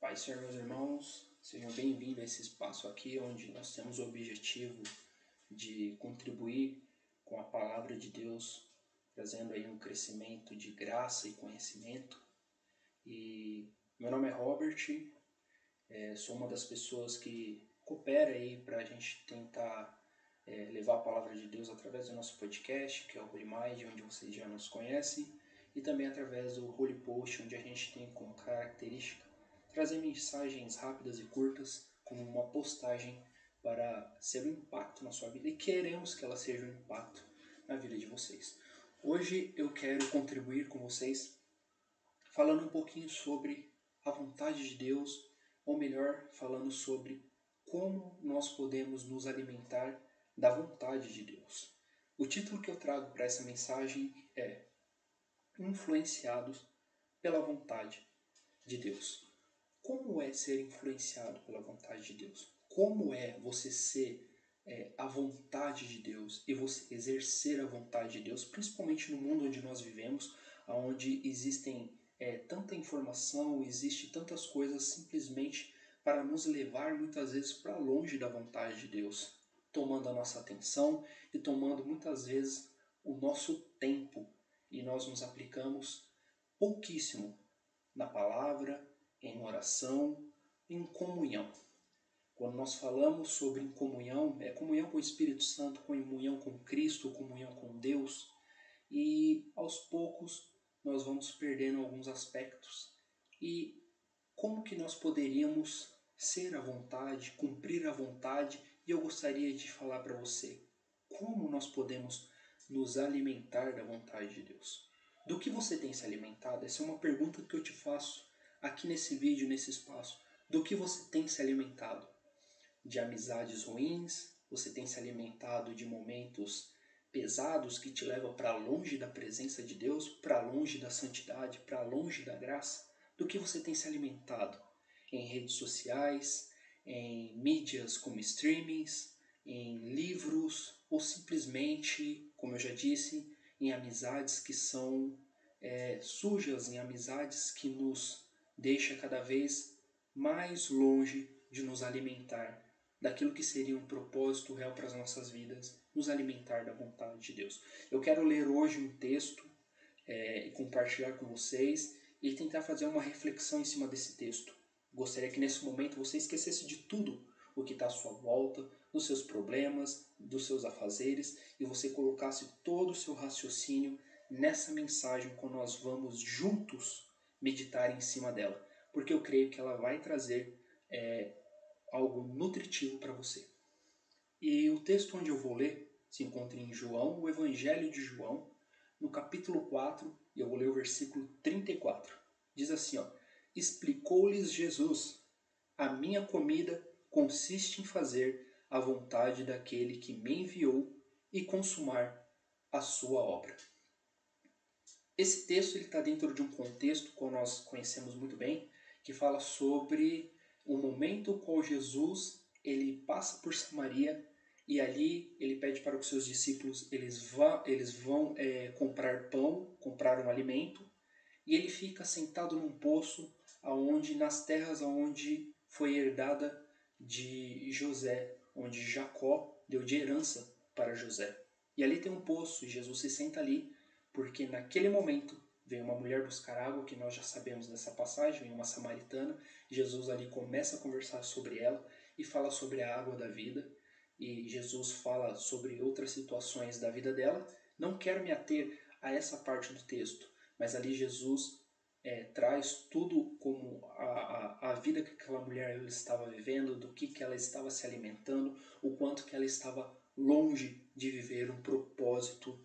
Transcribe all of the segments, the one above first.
Pai, Senhor, meus irmãos, sejam bem-vindos a esse espaço aqui onde nós temos o objetivo de contribuir com a palavra de Deus, trazendo aí um crescimento de graça e conhecimento. E meu nome é Robert, sou uma das pessoas que coopera aí para a gente tentar levar a palavra de Deus através do nosso podcast, que é o Holy Mind, onde vocês já nos conhecem, e também através do Holy Post, onde a gente tem como característica trazer mensagens rápidas e curtas como uma postagem para ser um impacto na sua vida, e queremos que ela seja um impacto na vida de vocês. Hoje eu quero contribuir com vocês falando um pouquinho sobre a vontade de Deus, ou melhor, falando sobre como nós podemos nos alimentar da vontade de Deus. O título que eu trago para essa mensagem é Influenciados pela vontade de Deus. Como é ser influenciado pela vontade de Deus? Como é você ser a vontade de Deus e você exercer a vontade de Deus, principalmente no mundo onde nós vivemos, onde existem tanta informação, existe tantas coisas simplesmente para nos levar muitas vezes para longe da vontade de Deus, tomando a nossa atenção e tomando muitas vezes o nosso tempo, e nós nos aplicamos pouquíssimo na palavra, em oração, em comunhão. Quando nós falamos sobre em comunhão, é comunhão com o Espírito Santo, comunhão com Cristo, comunhão com Deus, e aos poucos nós vamos perdendo alguns aspectos. E como que nós poderíamos ser à vontade, cumprir a vontade? E eu gostaria de falar para você, como nós podemos nos alimentar da vontade de Deus? Do que você tem se alimentado? Essa é uma pergunta que eu te faço aqui nesse vídeo, nesse espaço. Do que você tem se alimentado? De amizades ruins? Você tem se alimentado de momentos pesados que te levam para longe da presença de Deus, para longe da santidade, para longe da graça? Do que você tem se alimentado? Em redes sociais, em mídias como streamings, em livros, ou simplesmente, como eu já disse, em amizades que são sujas, em amizades que nos deixa cada vez mais longe de nos alimentar daquilo que seria um propósito real para as nossas vidas, nos alimentar da vontade de Deus. Eu quero ler hoje um texto e compartilhar com vocês e tentar fazer uma reflexão em cima desse texto. Gostaria que nesse momento você esquecesse de tudo o que está à sua volta, dos seus problemas, dos seus afazeres, e você colocasse todo o seu raciocínio nessa mensagem quando nós vamos juntos meditar em cima dela, porque eu creio que ela vai trazer algo nutritivo para você. E o texto onde eu vou ler se encontra em João, o Evangelho de João, no capítulo 4, e eu vou ler o versículo 34. Diz assim, explicou-lhes Jesus: a minha comida consiste em fazer a vontade daquele que me enviou e consumar a sua obra. Esse texto está dentro de um contexto que nós conhecemos muito bem, que fala sobre o momento qual Jesus ele passa por Samaria, e ali ele pede para os seus discípulos, eles vão comprar pão, comprar um alimento, e ele fica sentado num poço nas terras onde foi herdada de José, onde Jacó deu de herança para José. E ali tem um poço, e Jesus se senta ali, porque naquele momento veio uma mulher buscar água, que nós já sabemos dessa passagem, vem uma samaritana, Jesus ali começa a conversar sobre ela e fala sobre a água da vida, e Jesus fala sobre outras situações da vida dela. Não quero me ater a essa parte do texto, mas ali Jesus traz tudo como a vida que aquela mulher estava vivendo, do que ela estava se alimentando, o quanto que ela estava longe de viver um propósito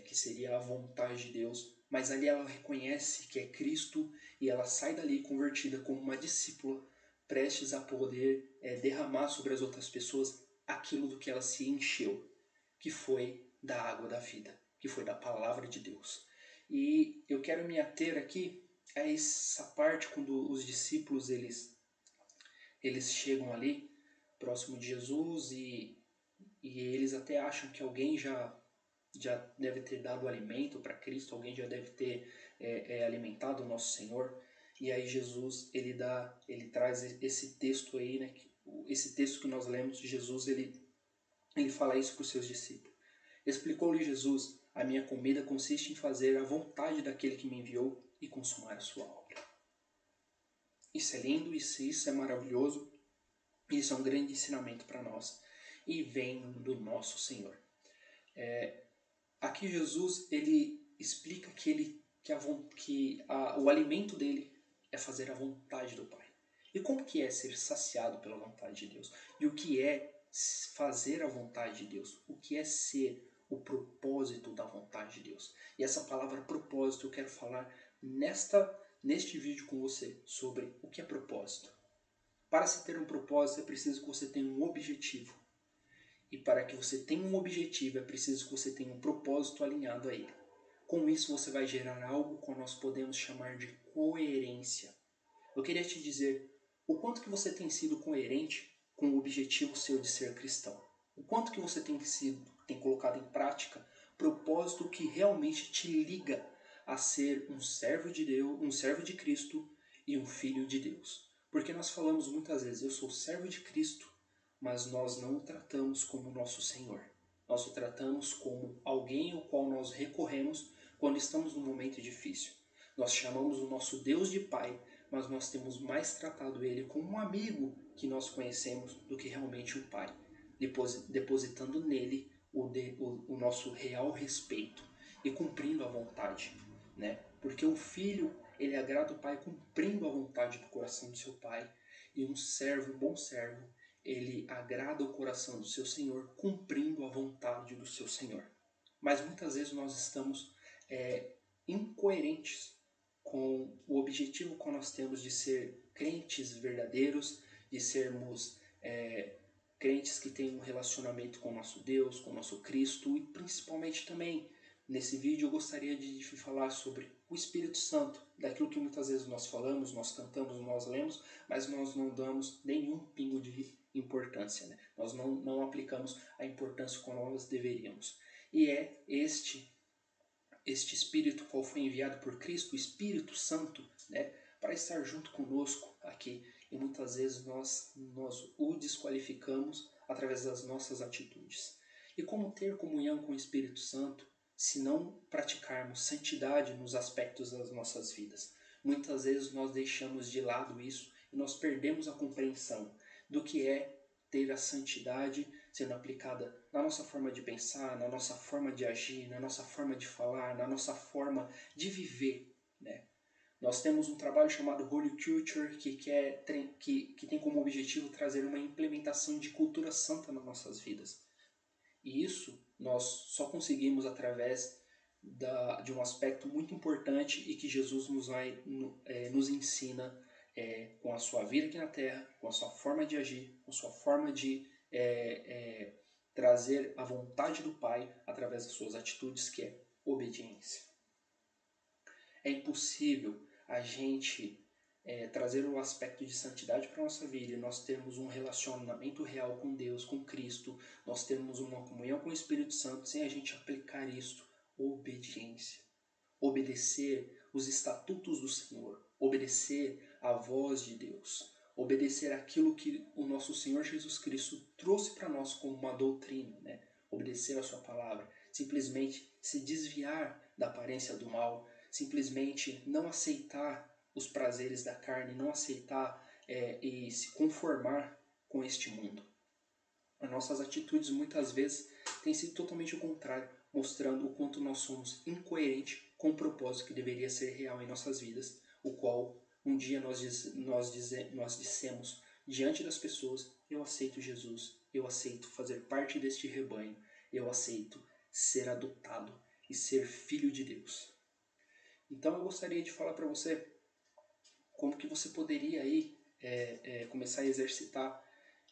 que seria a vontade de Deus. Mas ali ela reconhece que é Cristo e ela sai dali convertida como uma discípula, prestes a poder derramar sobre as outras pessoas aquilo do que ela se encheu, que foi da água da vida, que foi da palavra de Deus. E eu quero me ater aqui a essa parte quando os discípulos eles chegam ali próximo de Jesus e eles até acham que alguém já deve ter dado alimento para Cristo, alguém já deve ter alimentado o nosso Senhor. E aí Jesus, ele traz esse texto aí, né? Esse texto que nós lemos de Jesus, ele fala isso para os seus discípulos. Explicou-lhe Jesus: a minha comida consiste em fazer a vontade daquele que me enviou e consumar a sua obra. Isso é lindo, isso é maravilhoso, isso é um grande ensinamento para nós. E vem do nosso Senhor. Aqui Jesus, ele explica o alimento dele é fazer a vontade do Pai. E como que é ser saciado pela vontade de Deus? E o que é fazer a vontade de Deus? O que é ser o propósito da vontade de Deus? E essa palavra propósito eu quero falar neste vídeo com você sobre o que é propósito. Para se ter um propósito é preciso que você tenha um objetivo. E para que você tenha um objetivo é preciso que você tenha um propósito alinhado a ele. Com isso você vai gerar algo que nós podemos chamar de coerência. Eu queria te dizer o quanto que você tem sido coerente com o objetivo seu de ser cristão. O quanto que você tem colocado em prática propósito que realmente te liga a ser um servo de Deus, um servo de Cristo e um filho de Deus. Porque nós falamos muitas vezes, eu sou servo de Cristo, mas nós não o tratamos como nosso Senhor. Nós o tratamos como alguém ao qual nós recorremos quando estamos num momento difícil. Nós chamamos o nosso Deus de Pai, mas nós temos mais tratado ele como um amigo que nós conhecemos do que realmente um pai, depositando nele o nosso real respeito e cumprindo a vontade, né? Porque o filho, ele agrada o pai cumprindo a vontade do coração do seu pai, e um bom servo, ele agrada o coração do seu Senhor cumprindo a vontade do seu Senhor. Mas muitas vezes nós estamos incoerentes com o objetivo que nós temos de ser crentes verdadeiros, de sermos crentes que têm um relacionamento com o nosso Deus, com o nosso Cristo, e principalmente também nesse vídeo eu gostaria de falar sobre o Espírito Santo, daquilo que muitas vezes nós falamos, nós cantamos, nós lemos, mas nós não damos nenhum pingo de importância, né? Nós não aplicamos a importância como nós deveríamos. E é este Espírito qual foi enviado por Cristo, o Espírito Santo, né, para estar junto conosco aqui. E muitas vezes nós o desqualificamos através das nossas atitudes. E como ter comunhão com o Espírito Santo se não praticarmos santidade nos aspectos das nossas vidas? Muitas vezes nós deixamos de lado isso e nós perdemos a compreensão do que é ter a santidade sendo aplicada na nossa forma de pensar, na nossa forma de agir, na nossa forma de falar, na nossa forma de viver, né? Nós temos um trabalho chamado Holy Culture que tem como objetivo trazer uma implementação de cultura santa nas nossas vidas. E isso nós só conseguimos através de um aspecto muito importante e que Jesus nos ensina com a sua vida aqui na Terra, com a sua forma de agir, com a sua forma de trazer a vontade do Pai através das suas atitudes, que é obediência. É impossível a gente trazer o aspecto de santidade para a nossa vida e nós termos um relacionamento real com Deus, com Cristo, nós termos uma comunhão com o Espírito Santo sem a gente aplicar isso, obediência. Obedecer os estatutos do Senhor, obedecer a voz de Deus, obedecer aquilo que o nosso Senhor Jesus Cristo trouxe para nós como uma doutrina, né? Obedecer a sua palavra, simplesmente se desviar da aparência do mal, simplesmente não aceitar os prazeres da carne, não aceitar e se conformar com este mundo. As nossas atitudes muitas vezes têm sido totalmente o contrário, mostrando o quanto nós somos incoerentes com o propósito que deveria ser real em nossas vidas, o qual um dia nós dissemos diante das pessoas: eu aceito Jesus, eu aceito fazer parte deste rebanho, eu aceito ser adotado e ser filho de Deus. Então eu gostaria de falar para você como que você poderia aí começar a exercitar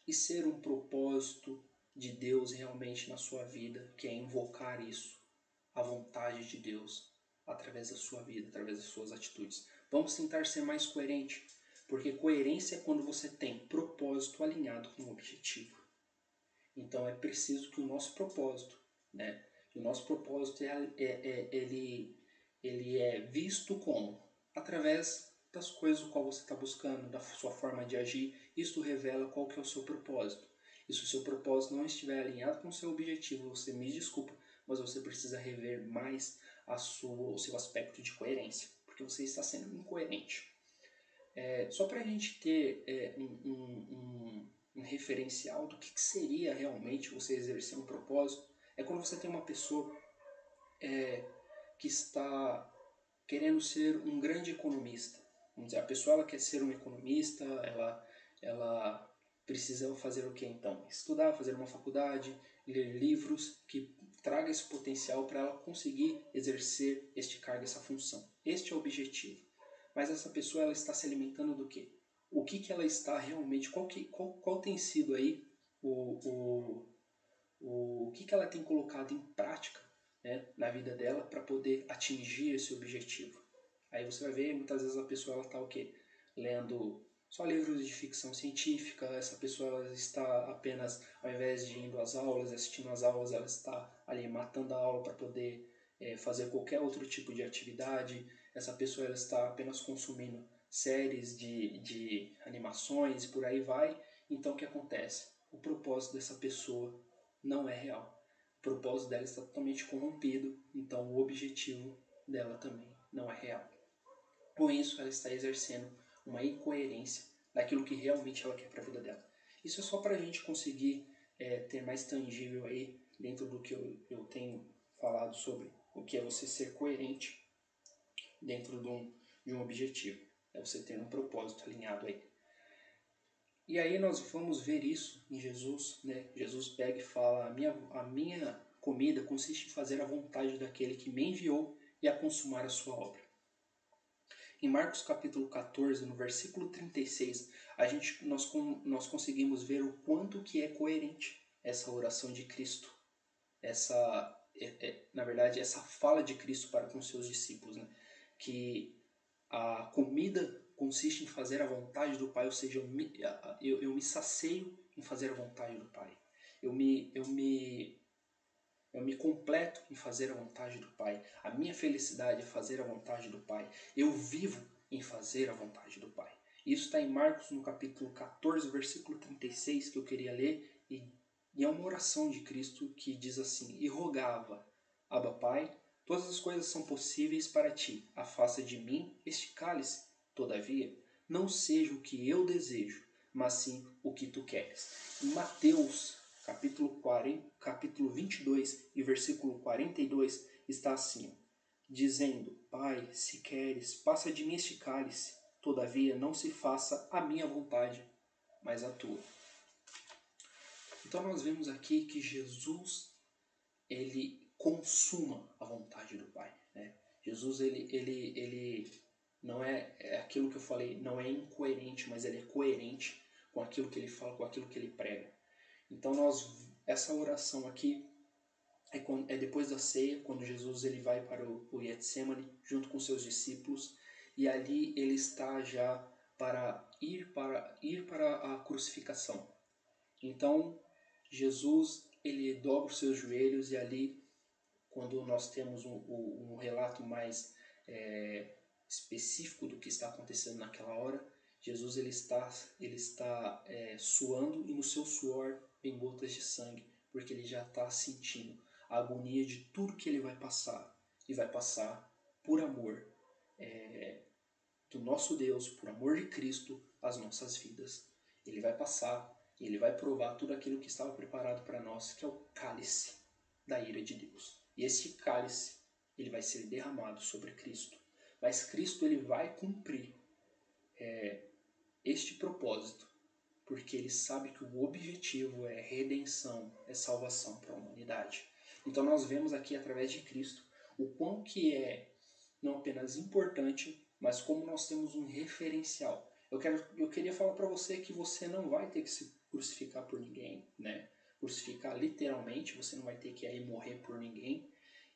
e ser um propósito de Deus realmente na sua vida, que é invocar isso, a vontade de Deus, através da sua vida, através das suas atitudes. Vamos tentar ser mais coerente, porque coerência é quando você tem propósito alinhado com o objetivo. Então é preciso que o nosso propósito, né, que o nosso propósito ele é visto como? Através das coisas o qual você está buscando, da sua forma de agir. Isto revela qual que é o seu propósito. E se o seu propósito não estiver alinhado com o seu objetivo, você me desculpa, mas você precisa rever mais o seu aspecto de coerência, porque você está sendo incoerente. Só para a gente ter um referencial do que seria realmente você exercer um propósito, é quando você tem uma pessoa que está querendo ser um grande economista. Vamos dizer, a pessoa ela quer ser um economista, ela precisa fazer o que então? Estudar, fazer uma faculdade, ler livros que traga esse potencial para ela conseguir exercer este cargo, essa função. Este é o objetivo. Mas essa pessoa ela está se alimentando do quê? O que ela está realmente, qual tem sido aí o que ela tem colocado em prática, né, na vida dela para poder atingir esse objetivo. Aí você vai ver, muitas vezes a pessoa está o quê? Lendo só livros de ficção científica, essa pessoa ela está apenas, ao invés de indo às aulas, assistindo às aulas, ela está ali matando a aula para poder fazer qualquer outro tipo de atividade. Essa pessoa ela está apenas consumindo séries de animações e por aí vai. Então o que acontece? O propósito dessa pessoa não é real. O propósito dela está totalmente corrompido, então o objetivo dela também não é real. Com isso, ela está exercendo uma incoerência daquilo que realmente ela quer para a vida dela. Isso é só para a gente conseguir ter mais tangível aí dentro do que eu tenho falado sobre o que é você ser coerente dentro de um objetivo. É você ter um propósito alinhado aí. E aí nós vamos ver isso em Jesus, né? Jesus pega e fala, a minha comida consiste em fazer a vontade daquele que me enviou e a consumar a sua obra. Em Marcos capítulo 14, no versículo 36, nós conseguimos ver o quanto que é coerente essa oração de Cristo. Na verdade, essa fala de Cristo para com seus discípulos, né? Que a comida consiste em fazer a vontade do Pai, ou seja, eu me sacio em fazer a vontade do Pai. Eu me completo em fazer a vontade do Pai. A minha felicidade é fazer a vontade do Pai. Eu vivo em fazer a vontade do Pai. Isso está em Marcos, no capítulo 14, versículo 36, que eu queria ler. E é uma oração de Cristo que diz assim, e rogava, Abba Pai, todas as coisas são possíveis para ti. Afasta de mim este cálice. Todavia, não seja o que eu desejo, mas sim o que tu queres. Em Mateus, capítulo 22 e versículo 42, está assim, dizendo, Pai, se queres, passa de mim este cálice. Todavia, não se faça a minha vontade, mas a tua. Então nós vemos aqui que Jesus, ele consuma a vontade do Pai, né? Jesus, ele não é aquilo que eu falei, não é incoerente, mas ele é coerente com aquilo que ele fala, com aquilo que ele prega. Então essa oração aqui é depois da ceia, quando Jesus ele vai para o Getsemane junto com seus discípulos, e ali ele está já para ir para a crucificação. Então Jesus ele dobra os seus joelhos e ali, quando nós temos um relato mais específico do que está acontecendo naquela hora, Jesus ele está suando e no seu suor vem gotas de sangue, porque ele já está sentindo a agonia de tudo que ele vai passar, e vai passar por amor do nosso Deus, por amor de Cristo, as nossas vidas. Ele vai passar, ele vai provar tudo aquilo que estava preparado para nós, que é o cálice da ira de Deus. E este cálice, ele vai ser derramado sobre Cristo. Mas Cristo ele vai cumprir este propósito, porque ele sabe que o objetivo é redenção, é salvação para a humanidade. Então nós vemos aqui através de Cristo o quão que é não apenas importante, mas como nós temos um referencial. Eu queria falar para você que você não vai ter que se crucificar por ninguém, né? Crucificar literalmente, você não vai ter que aí morrer por ninguém,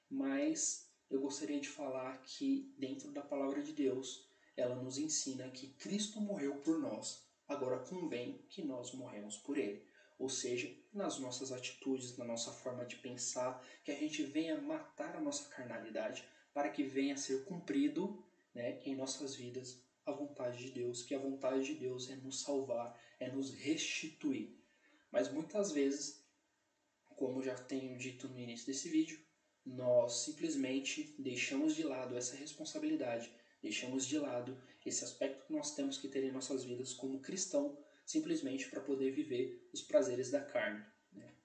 mas eu gostaria de falar que dentro da palavra de Deus, ela nos ensina que Cristo morreu por nós, agora convém que nós morremos por Ele. Ou seja, nas nossas atitudes, na nossa forma de pensar, que a gente venha matar a nossa carnalidade para que venha a ser cumprido, né, em nossas vidas a vontade de Deus, que a vontade de Deus é nos salvar, é nos restituir. Mas muitas vezes, como já tenho dito no início desse vídeo, nós simplesmente deixamos de lado essa responsabilidade, deixamos de lado esse aspecto que nós temos que ter em nossas vidas como cristão, simplesmente para poder viver os prazeres da carne.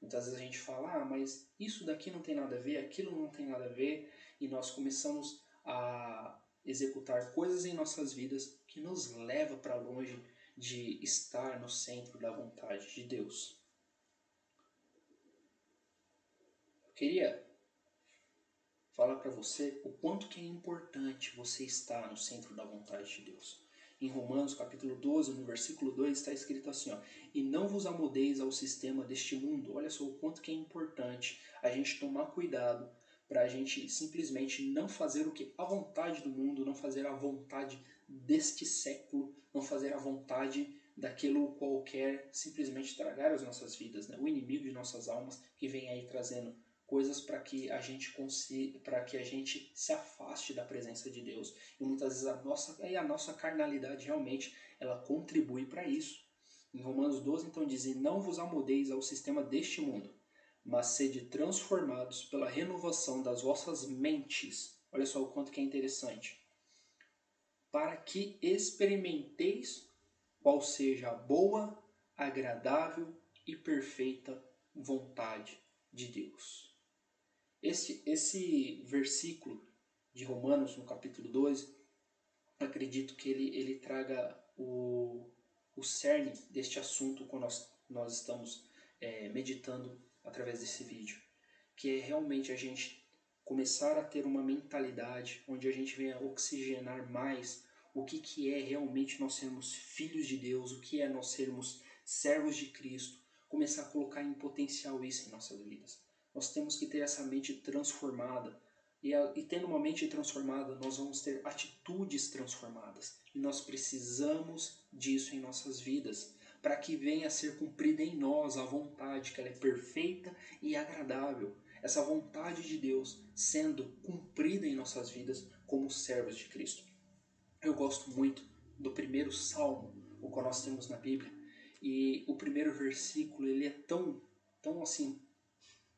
Muitas vezes a gente fala, mas isso daqui não tem nada a ver, aquilo não tem nada a ver, e nós começamos a executar coisas em nossas vidas que nos leva para longe de estar no centro da vontade de Deus. Eu queria falar para você o quanto que é importante você estar no centro da vontade de Deus. Em Romanos capítulo 12, no versículo 2, está escrito assim, e não vos amoldeis ao sistema deste mundo. Olha só o quanto que é importante a gente tomar cuidado para a gente simplesmente não fazer o que? A vontade do mundo, não fazer a vontade deste século, não fazer a vontade daquilo qualquer simplesmente tragar as nossas vidas, né? O inimigo de nossas almas que vem aí trazendo coisas para que a gente consiga, para que a gente se afaste da presença de Deus. E muitas vezes a nossa carnalidade realmente ela contribui para isso. Em Romanos 12 então diz, não vos amoldeis ao sistema deste mundo, mas sede transformados pela renovação das vossas mentes. Olha só o quanto que é interessante. Para que experimenteis qual seja a boa, agradável e perfeita vontade de Deus. Esse versículo de Romanos, no capítulo 12, acredito que ele traga o cerne deste assunto que nós estamos meditando através desse vídeo, que é realmente a gente começar a ter uma mentalidade onde a gente venha oxigenar mais o que é realmente nós sermos filhos de Deus, o que é nós sermos servos de Cristo, começar a colocar em potencial isso em nossas vidas. Nós temos que ter essa mente transformada. E tendo uma mente transformada, nós vamos ter atitudes transformadas. E nós precisamos disso em nossas vidas, para que venha a ser cumprida em nós a vontade, que ela é perfeita e agradável. Essa vontade de Deus sendo cumprida em nossas vidas como servos de Cristo. Eu gosto muito do primeiro salmo, o qual nós temos na Bíblia. E o primeiro versículo, ele é tão assim,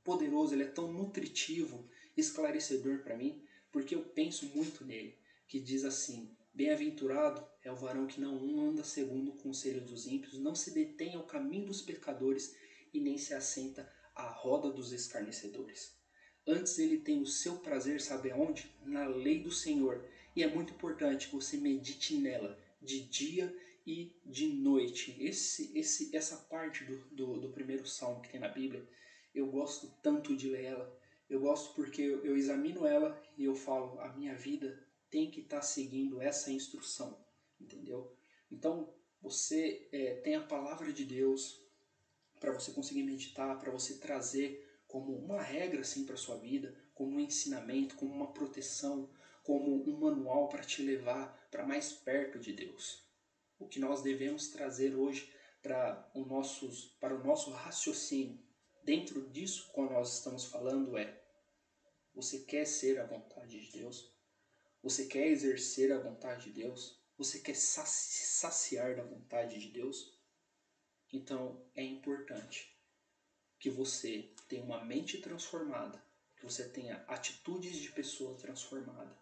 poderoso, ele é tão nutritivo, esclarecedor para mim, porque eu penso muito nele, que diz assim, bem-aventurado é o varão que não anda segundo o conselho dos ímpios, não se detém ao caminho dos pecadores e nem se assenta à roda dos escarnecedores. Antes ele tem o seu prazer, sabe aonde? Na lei do Senhor. E é muito importante que você medite nela, de dia e de noite. Essa parte do primeiro salmo que tem na Bíblia, eu gosto tanto de ler ela. Eu gosto porque eu examino ela e eu falo, a minha vida tem que estar seguindo essa instrução, entendeu? Então, você tem a palavra de Deus para você conseguir meditar, para você trazer como uma regra assim para sua vida, como um ensinamento, como uma proteção, como um manual para te levar para mais perto de Deus. O que nós devemos trazer hoje para o nosso raciocínio, dentro disso que nós estamos falando é: você quer ser a vontade de Deus? Você quer exercer a vontade de Deus? Você quer se saciar da vontade de Deus? Então é importante que você tenha uma mente transformada, que você tenha atitudes de pessoa transformada,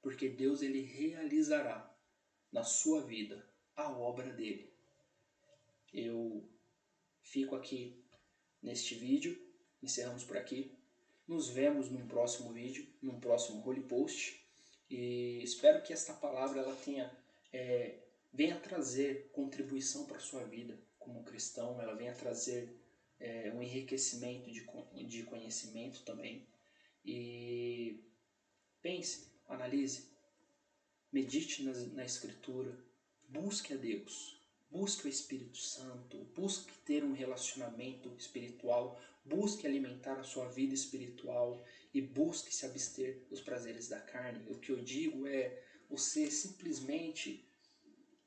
porque Deus ele realizará na sua vida a obra dele. Eu fico aqui neste vídeo, encerramos por aqui. Nos vemos num próximo vídeo, num próximo Holy Post. E espero que esta palavra ela venha trazer contribuição para a sua vida como cristão. Ela venha trazer um enriquecimento de conhecimento também. E pense, analise, medite na Escritura, busque a Deus. Busque o Espírito Santo, busque ter um relacionamento espiritual, busque alimentar a sua vida espiritual e busque se abster dos prazeres da carne. O que eu digo é você simplesmente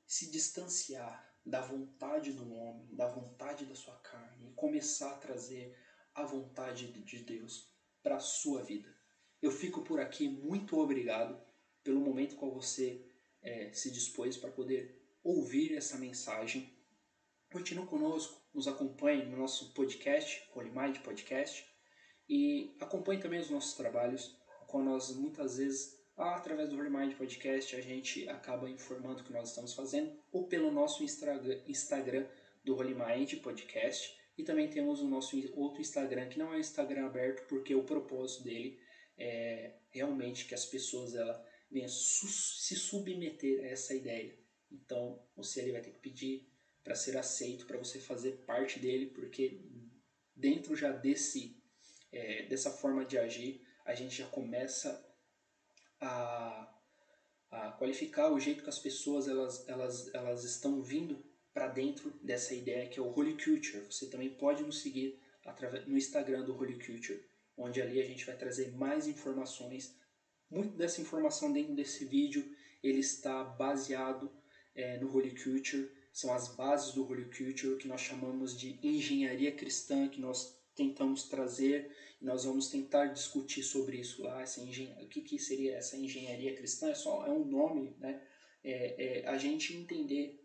se distanciar da vontade do homem, da vontade da sua carne e começar a trazer a vontade de Deus para a sua vida. Eu fico por aqui, muito obrigado pelo momento com você se dispôs para poder ouvir essa mensagem. Continue conosco, nos acompanhe no nosso podcast, Holy Mind Podcast, e acompanhe também os nossos trabalhos, com nós muitas vezes, através do Holy Mind Podcast, a gente acaba informando o que nós estamos fazendo, ou pelo nosso Instagram do Holy Mind Podcast, e também temos o nosso outro Instagram, que não é um Instagram aberto, porque o propósito dele é realmente que as pessoas venham se submeter a essa ideia. Então, você ali vai ter que pedir para ser aceito, para você fazer parte dele, porque dentro já dessa forma de agir, a gente já começa a qualificar o jeito que as pessoas elas estão vindo para dentro dessa ideia que é o Holy Culture. Você também pode nos seguir no Instagram do Holy Culture, onde ali a gente vai trazer mais informações. Muito dessa informação dentro desse vídeo ele está baseado no Holy Culture. São as bases do Holy Culture, que nós chamamos de engenharia cristã, que nós tentamos trazer, e nós vamos tentar discutir sobre isso lá. O que seria essa engenharia cristã? É um nome, né? A gente entender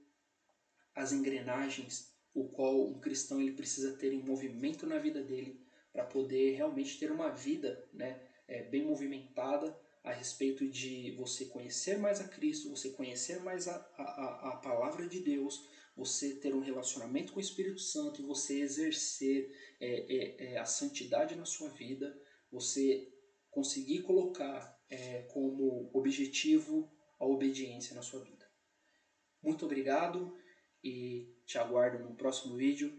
as engrenagens o qual um cristão ele precisa ter em movimento na vida dele para poder realmente ter uma vida, né, bem movimentada, a respeito de você conhecer mais a Cristo, você conhecer mais a palavra de Deus, você ter um relacionamento com o Espírito Santo e você exercer a santidade na sua vida, você conseguir colocar como objetivo a obediência na sua vida. Muito obrigado e te aguardo no próximo vídeo,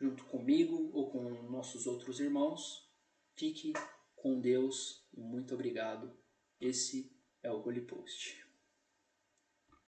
junto comigo ou com nossos outros irmãos. Fique com Deus e muito obrigado. Esse é o Holy Post.